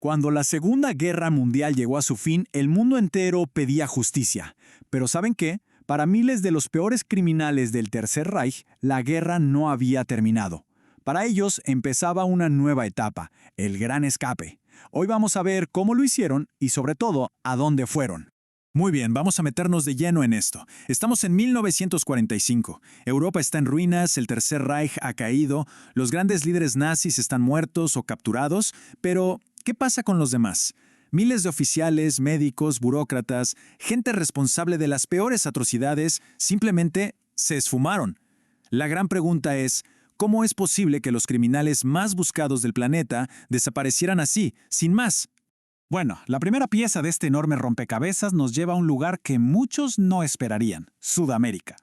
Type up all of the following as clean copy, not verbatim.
Cuando la Segunda Guerra Mundial llegó a su fin, el mundo entero pedía justicia. Pero ¿saben qué? Para miles de los peores criminales del Tercer Reich, la guerra no había terminado. Para ellos empezaba una nueva etapa, el Gran Escape. Hoy vamos a ver cómo lo hicieron y sobre todo a dónde fueron. Muy bien, vamos a meternos de lleno en esto. Estamos en 1945. Europa está en ruinas, el Tercer Reich ha caído, los grandes líderes nazis están muertos o capturados, pero ¿qué pasa con los demás? Miles de oficiales, médicos, burócratas, gente responsable de las peores atrocidades, simplemente se esfumaron. La gran pregunta es, ¿cómo es posible que los criminales más buscados del planeta desaparecieran así, sin más? Bueno, la primera pieza de este enorme rompecabezas nos lleva a un lugar que muchos no esperarían, Sudamérica.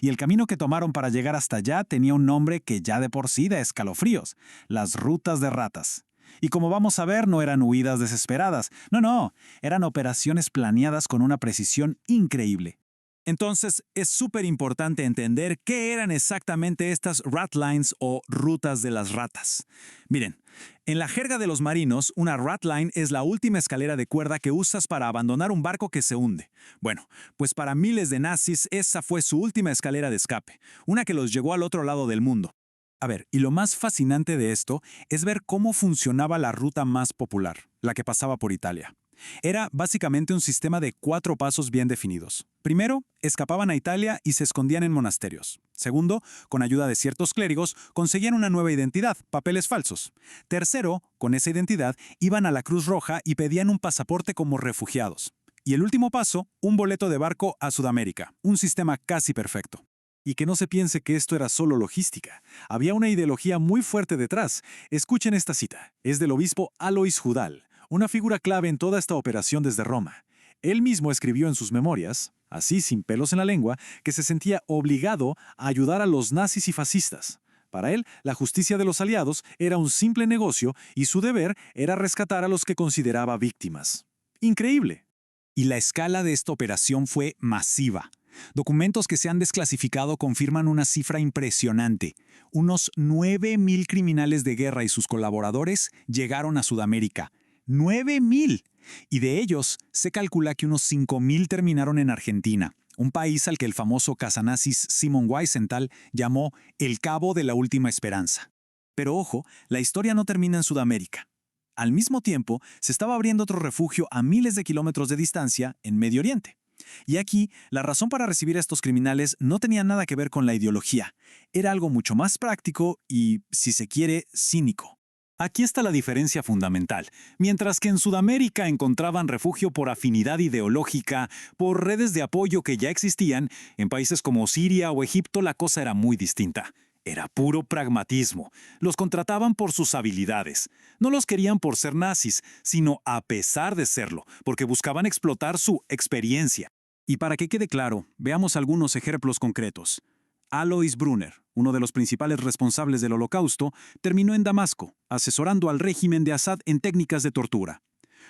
Y el camino que tomaron para llegar hasta allá tenía un nombre que ya de por sí da escalofríos, las rutas de ratas. Y como vamos a ver, no eran huidas desesperadas, no, eran operaciones planeadas con una precisión increíble. Entonces, es súper importante entender qué eran exactamente estas ratlines o rutas de las ratas. Miren, en la jerga de los marinos, una ratline es la última escalera de cuerda que usas para abandonar un barco que se hunde. Bueno, pues para miles de nazis esa fue su última escalera de escape, una que los llevó al otro lado del mundo. A ver, y lo más fascinante de esto es ver cómo funcionaba la ruta más popular, la que pasaba por Italia. Era básicamente un sistema de 4 pasos bien definidos. Primero, escapaban a Italia y se escondían en monasterios. Segundo, con ayuda de ciertos clérigos, conseguían una nueva identidad, papeles falsos. Tercero, con esa identidad, iban a la Cruz Roja y pedían un pasaporte como refugiados. Y el último paso, un boleto de barco a Sudamérica, un sistema casi perfecto. Y que no se piense que esto era solo logística. Había una ideología muy fuerte detrás. Escuchen esta cita. Es del obispo Alois Judal, una figura clave en toda esta operación desde Roma. Él mismo escribió en sus memorias, así sin pelos en la lengua, que se sentía obligado a ayudar a los nazis y fascistas. Para él, la justicia de los aliados era un simple negocio y su deber era rescatar a los que consideraba víctimas. ¡Increíble! Y la escala de esta operación fue masiva. Documentos que se han desclasificado confirman una cifra impresionante. Unos 9,000 criminales de guerra y sus colaboradores llegaron a Sudamérica. ¡9,000! Y de ellos, se calcula que unos 5,000 terminaron en Argentina, un país al que el famoso cazanazis Simon Wiesenthal llamó el Cabo de la Última Esperanza. Pero ojo, la historia no termina en Sudamérica. Al mismo tiempo, se estaba abriendo otro refugio a miles de kilómetros de distancia en Medio Oriente. Y aquí, la razón para recibir a estos criminales no tenía nada que ver con la ideología. Era algo mucho más práctico y, si se quiere, cínico. Aquí está la diferencia fundamental. Mientras que en Sudamérica encontraban refugio por afinidad ideológica, por redes de apoyo que ya existían, en países como Siria o Egipto la cosa era muy distinta. Era puro pragmatismo. Los contrataban por sus habilidades. No los querían por ser nazis, sino a pesar de serlo, porque buscaban explotar su experiencia. Y para que quede claro, veamos algunos ejemplos concretos. Alois Brunner, uno de los principales responsables del Holocausto, terminó en Damasco, asesorando al régimen de Assad en técnicas de tortura.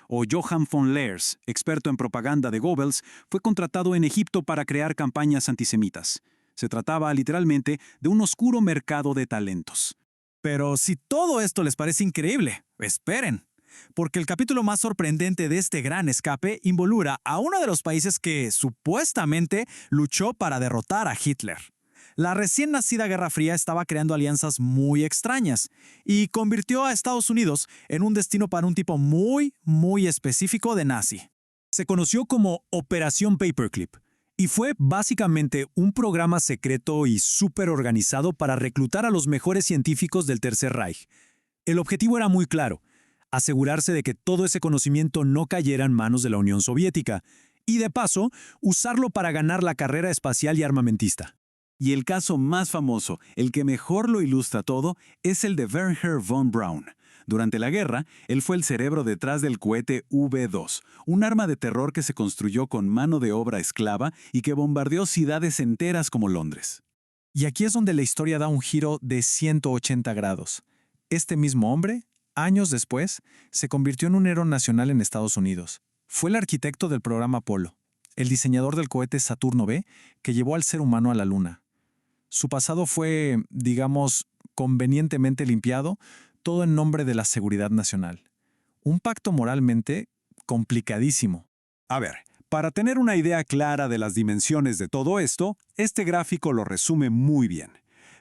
O Johann von Leers, experto en propaganda de Goebbels, fue contratado en Egipto para crear campañas antisemitas. Se trataba, literalmente, de un oscuro mercado de talentos. Pero si todo esto les parece increíble, esperen. Porque el capítulo más sorprendente de este gran escape involucra a uno de los países que, supuestamente, luchó para derrotar a Hitler. La recién nacida Guerra Fría estaba creando alianzas muy extrañas y convirtió a Estados Unidos en un destino para un tipo muy específico de nazi. Se conoció como Operación Paperclip y fue básicamente un programa secreto y súper organizado para reclutar a los mejores científicos del Tercer Reich. El objetivo era muy claro: asegurarse de que todo ese conocimiento no cayera en manos de la Unión Soviética y, de paso, usarlo para ganar la carrera espacial y armamentista. Y el caso más famoso, el que mejor lo ilustra todo, es el de Wernher von Braun. Durante la guerra, él fue el cerebro detrás del cohete V2, un arma de terror que se construyó con mano de obra esclava y que bombardeó ciudades enteras como Londres. Y aquí es donde la historia da un giro de 180 grados. Este mismo hombre, años después, se convirtió en un héroe nacional en Estados Unidos. Fue el arquitecto del programa Apolo, el diseñador del cohete Saturno V, que llevó al ser humano a la Luna. Su pasado fue, digamos, convenientemente limpiado, todo en nombre de la seguridad nacional. Un pacto moralmente complicadísimo. A ver, para tener una idea clara de las dimensiones de todo esto, este gráfico lo resume muy bien.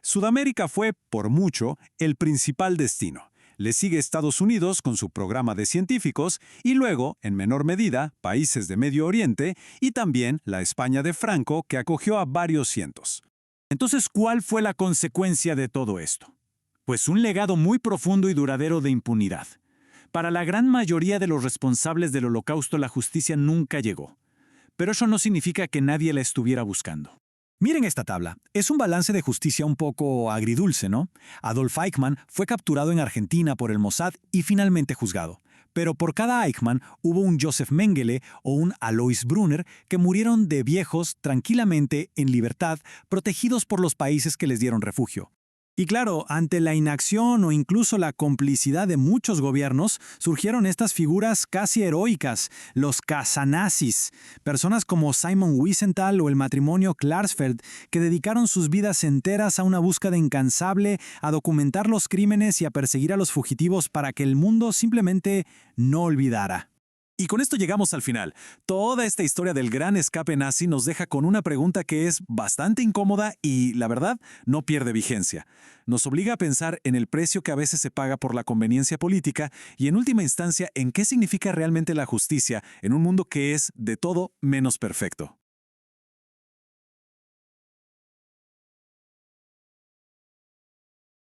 Sudamérica fue, por mucho, el principal destino. Le sigue Estados Unidos con su programa de científicos y luego, en menor medida, países de Medio Oriente y también la España de Franco, que acogió a varios cientos. Entonces, ¿cuál fue la consecuencia de todo esto? Pues un legado muy profundo y duradero de impunidad. Para la gran mayoría de los responsables del Holocausto, la justicia nunca llegó. Pero eso no significa que nadie la estuviera buscando. Miren esta tabla. Es un balance de justicia un poco agridulce, ¿no? Adolf Eichmann fue capturado en Argentina por el Mossad y finalmente juzgado. Pero por cada Eichmann hubo un Joseph Mengele o un Alois Brunner que murieron de viejos tranquilamente en libertad, protegidos por los países que les dieron refugio. Y claro, ante la inacción o incluso la complicidad de muchos gobiernos, surgieron estas figuras casi heroicas, los casanazis, personas como Simon Wiesenthal o el matrimonio Klarsfeld, que dedicaron sus vidas enteras a una búsqueda incansable, a documentar los crímenes y a perseguir a los fugitivos para que el mundo simplemente no olvidara. Y con esto llegamos al final. Toda esta historia del gran escape nazi nos deja con una pregunta que es bastante incómoda y, la verdad, no pierde vigencia. Nos obliga a pensar en el precio que a veces se paga por la conveniencia política y, en última instancia, en qué significa realmente la justicia en un mundo que es de todo menos perfecto.